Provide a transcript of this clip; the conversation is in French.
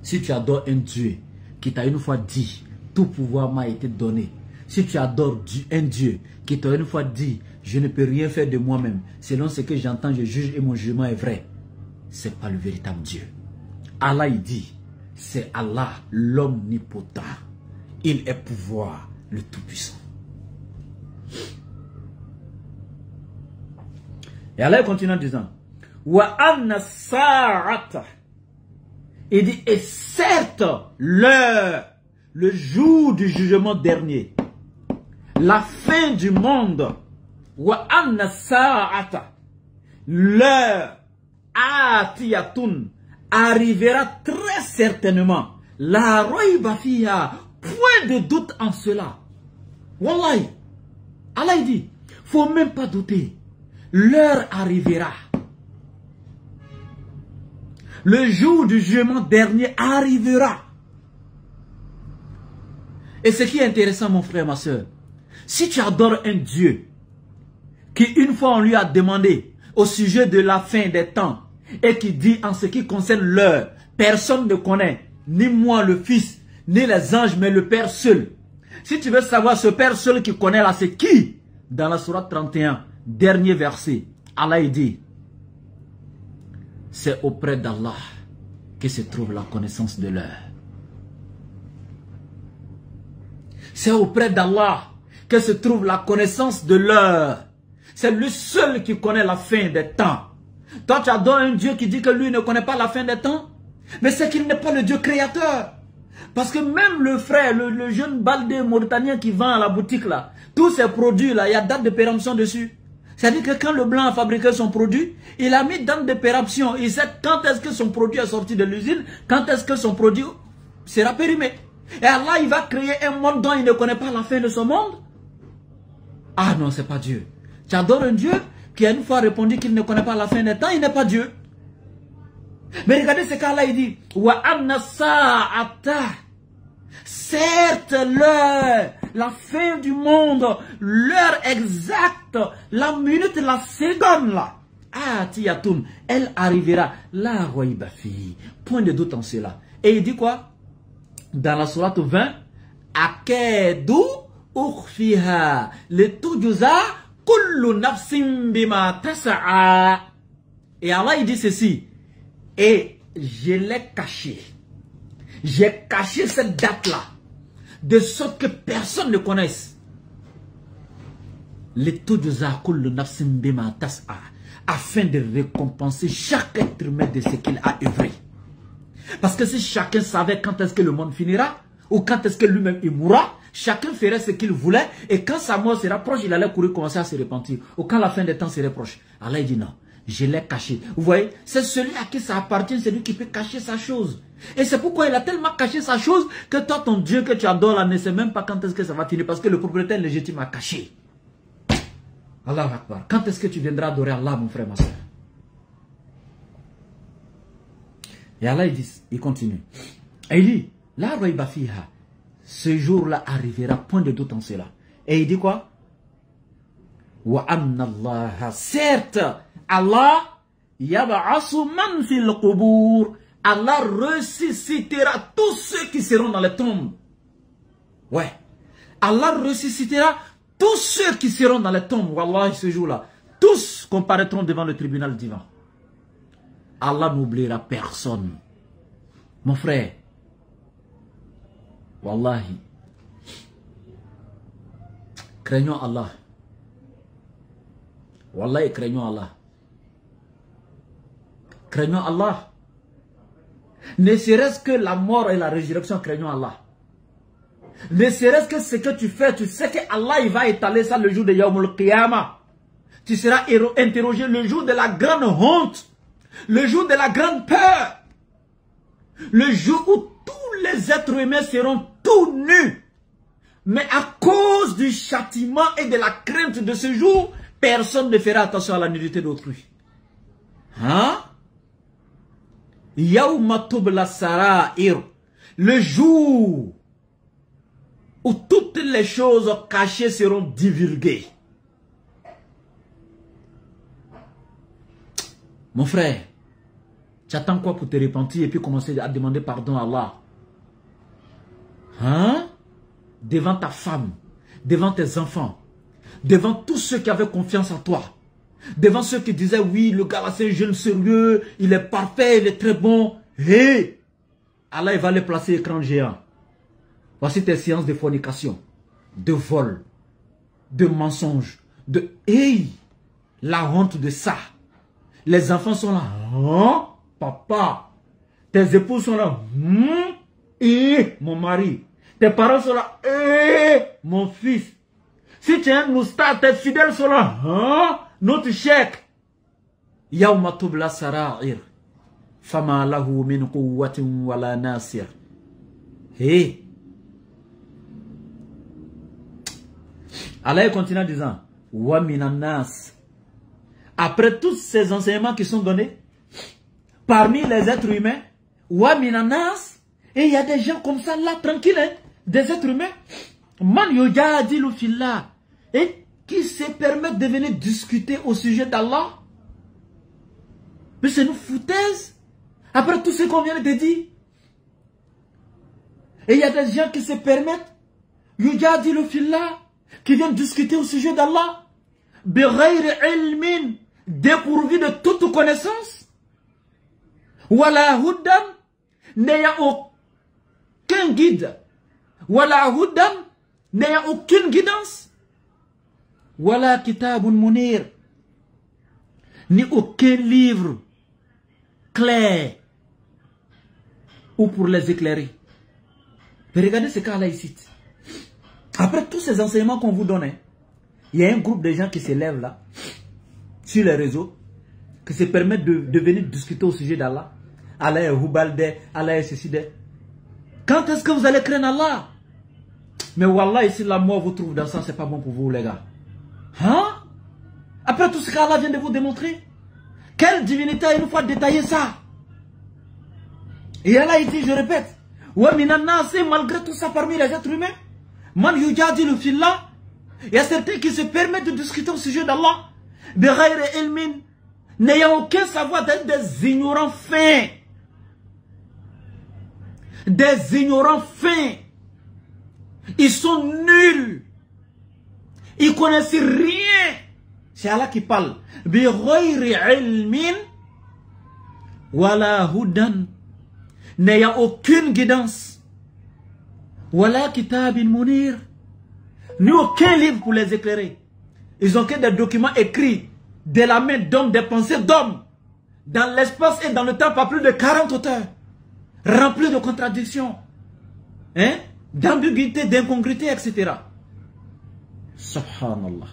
Si tu adores un Dieu qui t'a une fois dit, tout pouvoir m'a été donné. Si tu adores un Dieu qui t'a une fois dit, je ne peux rien faire de moi-même, selon ce que j'entends, je juge et mon jugement est vrai, c'est pas le véritable Dieu. Allah, il dit, c'est Allah, l'omnipotent. Il est pouvoir, le tout-puissant. Et Allah continue en disant, wa anna sa'ata. Il dit, et certes, le jour du jugement dernier, la fin du monde, wa anna sa'ata, l'heure atiyatun arrivera très certainement. La rayba fiha, point de doute en cela. Wallahi, Allah il dit, faut même pas douter. L'heure arrivera. Le jour du jugement dernier arrivera. Et ce qui est intéressant, mon frère, ma soeur, si tu adores un Dieu qui une fois on lui a demandé au sujet de la fin des temps et qui dit en ce qui concerne l'heure, personne ne connaît, ni moi le Fils, ni les anges, mais le Père seul. Si tu veux savoir ce Père seul qui connaît là, c'est qui? Dans la sourate 31, dernier verset, Allah dit, c'est auprès d'Allah que se trouve la connaissance de l'heure. C'est auprès d'Allah que se trouve la connaissance de l'heure. C'est lui seul qui connaît la fin des temps. Toi, tu adores un Dieu qui dit que lui ne connaît pas la fin des temps. Mais c'est qu'il n'est pas le Dieu créateur. Parce que même le frère, le jeune baldé mauritanien qui vend à la boutique là, tous ces produits là, il y a date de péremption dessus. C'est-à-dire que quand le blanc a fabriqué son produit, il a mis date de péremption. Il sait quand est-ce que son produit est sorti de l'usine, quand est-ce que son produit sera périmé. Et Allah, il va créer un monde dont il ne connaît pas la fin de ce monde. Ah non, c'est pas Dieu. Tu adores un Dieu qui a une fois répondu qu'il ne connaît pas la fin des temps, il n'est pas Dieu. Mais regardez ce qu'Allah il dit. Wa anna sa'ata. Certes, l'heure, la fin du monde, l'heure exacte, la minute, la seconde là. Ah, tiyatoun, elle arrivera. La roïba fi. Point de doute en cela. Et il dit quoi? Dans la sourate 20, Akedu ukhfiha le tujuza kullu nafsim bima tasa'a. Et Allah il dit ceci. Et je l'ai caché. J'ai caché cette date-là. De sorte que personne ne connaisse. Le tujuza kullu nafsim bima tasa'a. Afin de récompenser chaque être humain de ce qu'il a œuvré. Parce que si chacun savait quand est-ce que le monde finira, ou quand est-ce que lui-même il mourra, chacun ferait ce qu'il voulait, et quand sa mort sera proche, il allait courir commencer à se repentir. Ou quand la fin des temps serait proche. Allah dit non, je l'ai caché. Vous voyez, c'est celui à qui ça appartient, c'est lui qui peut cacher sa chose. Et c'est pourquoi il a tellement caché sa chose, que toi, ton Dieu que tu adores là, ne sait même pas quand est-ce que ça va finir, parce que le propriétaire légitime a caché. Allah Akbar. Quand est-ce que tu viendras adorer Allah, mon frère, ma soeur? Et Allah, il continue. Et il dit, la roïba fiha, ce jour-là arrivera, point de doute en cela. Et il dit quoi? Wa anna Allah, certes, Allah, yab'asu man fil qubur. Allah ressuscitera tous ceux qui seront dans les tombes. Ouais. Allah ressuscitera tous ceux qui seront dans les tombes. Wallah, ce jour-là, tous comparaîtront devant le tribunal divin. Allah n'oubliera personne. Mon frère, wallahi, craignons Allah. Wallahi, craignons Allah. Craignons Allah. Ne serait-ce que la mort et la résurrection, craignons Allah. Ne serait-ce que ce que tu fais, tu sais que Allah il va étaler ça le jour de Yawmul Qiyamah. Tu seras interrogé le jour de la grande honte. Le jour de la grande peur. Le jour où tous les êtres humains seront tout nus. Mais à cause du châtiment et de la crainte de ce jour, personne ne fera attention à la nudité d'autrui. Hein? Yawma tubla sara'ir. Le jour où toutes les choses cachées seront divulguées. Mon frère, Tu attends quoi pour te repentir et puis commencer à demander pardon à Allah? Hein? Devant ta femme, devant tes enfants, devant tous ceux qui avaient confiance en toi, devant ceux qui disaient oui, le gars là c'est un jeune sérieux, il est parfait, il est très bon. Hey! Allah il va les placer écran géant. Voici tes séances de fornication, de vol, de mensonge, de hey! La honte de ça. Les enfants sont là. Hein? Papa. Tes épouses sont là. Et mon mari. Tes parents sont là. Et mon fils. Si tu es un oustad, tes fidèles sont là. Hein? Notre chèque. Yawma tubla sara'ir. Fama lahu min quwwatin wala nasir. Hey. Allah continue en disant. Wa minan nas. Après tous ces enseignements qui sont donnés, parmi les êtres humains, wa minanas, et il y a des gens comme ça là, tranquilles, hein, des êtres humains, man yujadilu fillah, et qui se permettent de venir discuter au sujet d'Allah. Mais c'est une foutaise. Après tout ce qu'on vient de dire. Et il y a des gens qui se permettent, yujadilu fillah, qui viennent discuter au sujet d'Allah, bighayri ilmin, dépourvu de toute connaissance. Wala hudan, n'ayant aucun guide. Wala hudan, n'ayant aucune guidance. Wala kitabun munir, ni aucun livre clair ou pour les éclairer. Mais regardez ce cas-là ici. Après tous ces enseignements qu'on vous donne, il y a un groupe de gens qui se lèvent là, sur les réseaux, qui se permettent de venir discuter au sujet d'Allah. Allah est Hubalde, Allah est ceci. Quand est-ce que vous allez craindre Allah? Mais Wallah, ici la mort vous trouve dans ça, c'est pas bon pour vous les gars. Hein? Après tout ce qu'Allah vient de vous démontrer, quelle divinité il nous faut détailler ça? Et Allah ici, je répète, ouais, c'est malgré tout ça parmi les êtres humains, man yujadi le fillah, il y a certains qui se permettent de discuter au sujet d'Allah. N'ayant aucun savoir, d'être des ignorants fins. Des ignorants fins. Ils sont nuls. Ils connaissent rien. C'est Allah qui parle. Wala hudan. N'ayant aucune guidance. Wala kitabin munir. Ni aucun livre pour les éclairer. Ils ont que des documents écrits de la main d'hommes, des pensées d'hommes, dans l'espace et dans le temps, pas plus de 40 auteurs, remplis de contradictions, hein, d'ambiguïté, d'incongruité, etc. Subhanallah.